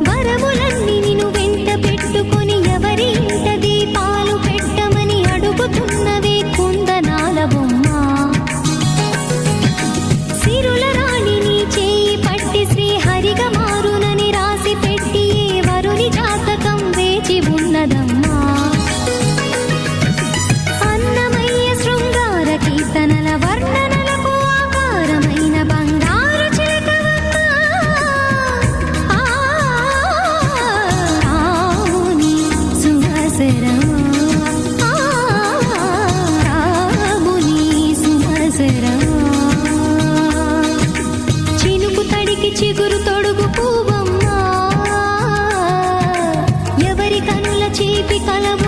వరములన్నీ నిన్ను వెంట పెట్టుకొని ఎవరి ఇంట దీపాలు పెట్టమని అడుగుతున్నవే కుందనాల బొమ్మ. సిరుల రాణి నీ చేయి పట్టి శ్రీహరిగా మారునని రాసి పెట్టి ఏ వరుని జాతకం వేచి ఉన్నదమ్మా. అన్నమయ్య శృంగార కీర్తనల వర్ణనలకు ఆకారమైన బంగారు చిలకవమ్మ. రాముని సుమసరమా, రాముని సుమసరమా. చినుకు తడికి చిగురు తొడుగు పువ్వమ్మ, ఎవరి కనుల చేపి కలవ